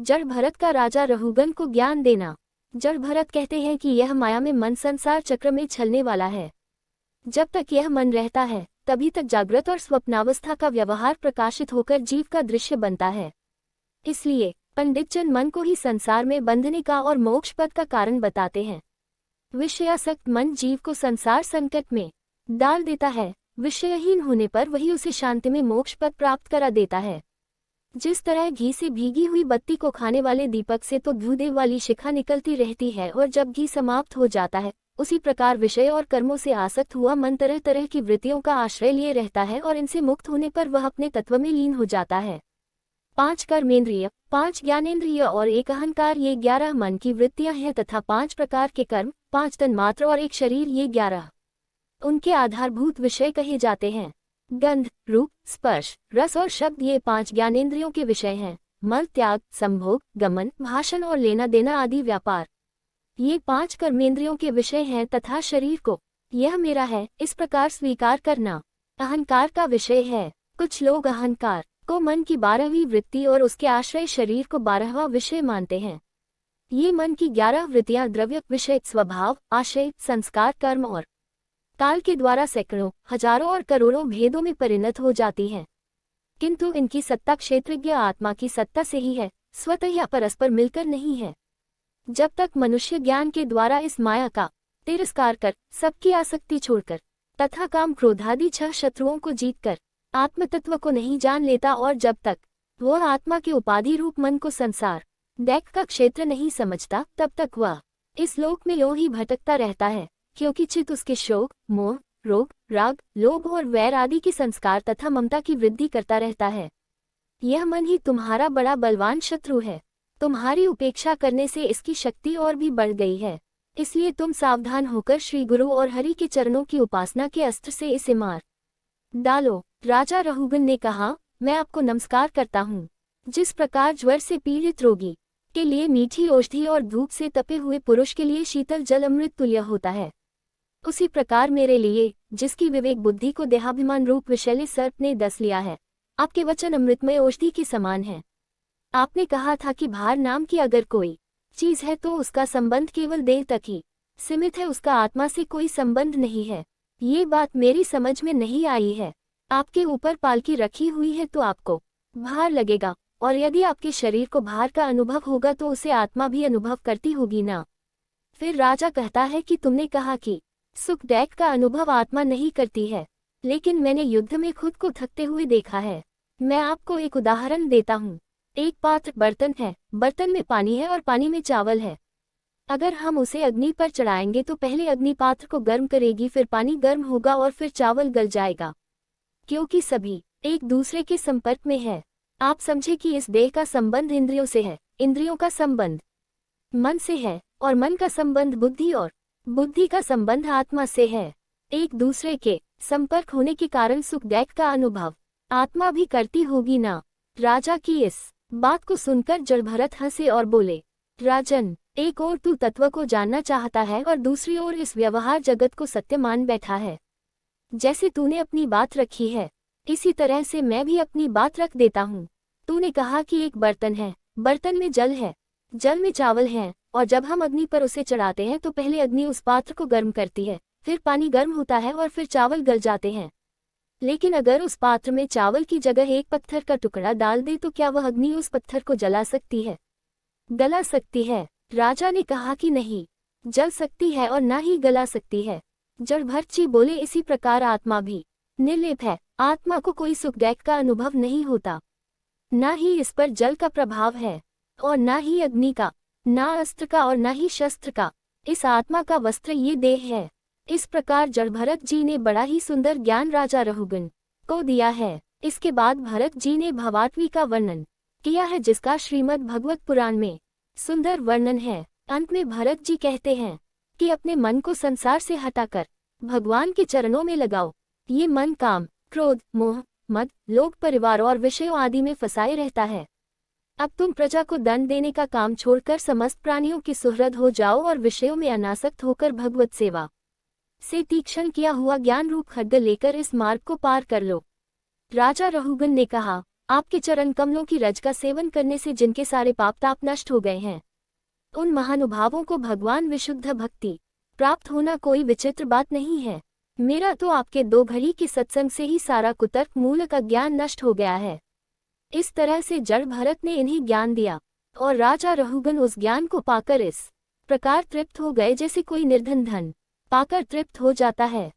जड़ भरत का राजा रहुगन को ज्ञान देना। जड़ भरत कहते हैं कि यह माया में मन संसार चक्र में छलने वाला है। जब तक यह मन रहता है तभी तक जागृत और स्वप्नावस्था का व्यवहार प्रकाशित होकर जीव का दृश्य बनता है। इसलिए पंडित जन मन को ही संसार में बंधने का और मोक्ष पद का कारण बताते हैं। विषयासक्त मन जीव को संसार संकट में डाल देता है। विषयहीन होने पर वही उसे शांति में मोक्ष पद प्राप्त करा देता है। जिस तरह घी से भीगी हुई बत्ती को खाने वाले दीपक से तो धूदेव वाली शिखा निकलती रहती है और जब घी समाप्त हो जाता है, उसी प्रकार विषय और कर्मों से आसक्त हुआ मन तरह तरह की वृत्तियों का आश्रय लिए रहता है और इनसे मुक्त होने पर वह अपने तत्व में लीन हो जाता है। 5 कर्मेंद्रिय, 5 ज्ञानेंद्रिय और 1 अहंकार, ये 11 मन की वृत्तियां हैं तथा 5 प्रकार के कर्म, 5 तन्मात्र और 1 शरीर, ये 11 उनके आधारभूत विषय कहे जाते हैं। गंध, रूप, स्पर्श, रस और शब्द, ये 5 ज्ञानेंद्रियों के विषय हैं। मल त्याग, संभोग, गमन, भाषण और लेना देना आदि व्यापार, ये 5 कर्मेंद्रियों के विषय हैं तथा शरीर को यह मेरा है इस प्रकार स्वीकार करना अहंकार का विषय है। कुछ लोग अहंकार को मन की 12वीं वृत्ति और उसके आश्रय शरीर को 12वां विषय मानते हैं। ये मन की 11 वृत्तियां द्रव्य, विषय, स्वभाव, आशय, संस्कार, कर्म और काल के द्वारा सैकड़ों, हजारों और करोड़ों भेदों में परिणत हो जाती हैं। किंतु इनकी सत्ता क्षेत्रज्ञ आत्मा की सत्ता से ही है, स्वतः या परस्पर मिलकर नहीं है। जब तक मनुष्य ज्ञान के द्वारा इस माया का तिरस्कार कर, सबकी आसक्ति छोड़कर तथा काम क्रोधादि 6 शत्रुओं को जीतकर आत्मतत्व को नहीं जान लेता और जब तक वह आत्मा के उपाधि रूप मन को संसार दैक का क्षेत्र नहीं समझता, तब तक वह इस लोक में यूं ही भटकता रहता है, क्योंकि चित्त उसके शोक, मोह, रोग, राग, लोभ और वैर आदि की संस्कार तथा ममता की वृद्धि करता रहता है। यह मन ही तुम्हारा बड़ा बलवान शत्रु है। तुम्हारी उपेक्षा करने से इसकी शक्ति और भी बढ़ गई है। इसलिए तुम सावधान होकर श्री गुरु और हरि के चरणों की उपासना के अस्त्र से इसे मार डालो। राजा रहुगन ने कहा, मैं आपको नमस्कार करता हूँ। जिस प्रकार ज्वर से पीड़ित रोगी के लिए मीठी औषधि और धूप से तपे हुए पुरुष के लिए शीतल जल अमृत तुल्य होता है, उसी प्रकार मेरे लिए, जिसकी विवेक बुद्धि को देहाभिमान रूप विषैले सर्प ने डस लिया है, आपके वचन अमृतमय औषधि के समान है। आपने कहा था कि भार नाम की अगर कोई चीज है तो उसका संबंध केवल देह तक ही सीमित है, उसका आत्मा से कोई संबंध नहीं है। ये बात मेरी समझ में नहीं आई है। आपके ऊपर पालकी रखी हुई है तो आपको भार लगेगा, और यदि आपके शरीर को भार का अनुभव होगा तो उसे आत्मा भी अनुभव करती होगी ना। फिर राजा कहता है कि तुमने कहा कि सुख दैक का अनुभव आत्मा नहीं करती है, लेकिन मैंने युद्ध में खुद को थकते हुए देखा है। मैं आपको एक उदाहरण देता हूँ। एक पात्र बर्तन है, बर्तन में पानी है और पानी में चावल है। अगर हम उसे अग्नि पर चढ़ाएंगे तो पहले अग्नि पात्र को गर्म करेगी, फिर पानी गर्म होगा और फिर चावल गल जाएगा, क्योंकि सभी एक दूसरे के संपर्क में है। आप समझे कि इस देह का संबंध इंद्रियों से है, इंद्रियों का संबंध मन से है और मन का संबंध बुद्धि और बुद्धि का संबंध आत्मा से है। एक दूसरे के संपर्क होने के कारण सुख दैक का अनुभव आत्मा भी करती होगी ना। राजा की इस बात को सुनकर जड़भरत हंसे और बोले, राजन, एक ओर तू तत्व को जानना चाहता है और दूसरी ओर इस व्यवहार जगत को सत्य मान बैठा है। जैसे तूने अपनी बात रखी है, इसी तरह से मैं भी अपनी बात रख देता हूँ। तूने कहा कि एक बर्तन है, बर्तन में जल है, जल में चावल है, और जब हम अग्नि पर उसे चढ़ाते हैं तो पहले अग्नि उस पात्र को गर्म करती है, फिर पानी गर्म होता है और फिर चावल गल जाते हैं। लेकिन अगर उस पात्र में चावल की जगह एक पत्थर का टुकड़ा डाल दे तो क्या वह अग्नि उस पत्थर को जला सकती है, गला सकती है? राजा ने कहा कि नहीं, जल सकती है और ना ही गला सकती है। जड़भरत जी बोले, इसी प्रकार आत्मा भी निर्लेप है। आत्मा को कोई सुखदैक का अनुभव नहीं होता, ना ही इस पर जल का प्रभाव है और ना ही अग्नि का, ना अस्त्र का और ना ही शस्त्र का। इस आत्मा का वस्त्र ये देह है। इस प्रकार जड़भरत जी ने बड़ा ही सुंदर ज्ञान राजा रहुगन को दिया है। इसके बाद भरत जी ने भवाटवी का वर्णन किया है, जिसका श्रीमद् भगवत पुराण में सुंदर वर्णन है। अंत में भरत जी कहते हैं कि अपने मन को संसार से हटाकर भगवान के चरणों में लगाओ। ये मन काम, क्रोध, मोह, मद, लोभ, परिवार और विषयों आदि में फंसाए रहता है। अब तुम प्रजा को दंड देने का काम छोड़कर समस्त प्राणियों की सुहृद हो जाओ और विषयों में अनासक्त होकर भगवत सेवा से तीक्ष्ण किया हुआ ज्ञान रूप खड्ग लेकर इस मार्ग को पार कर लो। राजा रहुगन ने कहा, आपके चरण कमलों की रज का सेवन करने से जिनके सारे पाप ताप नष्ट हो गए हैं, उन महानुभावों को भगवान विशुद्ध भक्ति प्राप्त होना कोई विचित्र बात नहीं है। मेरा तो आपके 2 घड़ी के सत्संग से ही सारा कुतर्क मूल का ज्ञान नष्ट हो गया है। इस तरह से जड़ भरत ने इन्हें ज्ञान दिया और राजा रहुगन उस ज्ञान को पाकर इस प्रकार तृप्त हो गए जैसे कोई निर्धन धन पाकर तृप्त हो जाता है।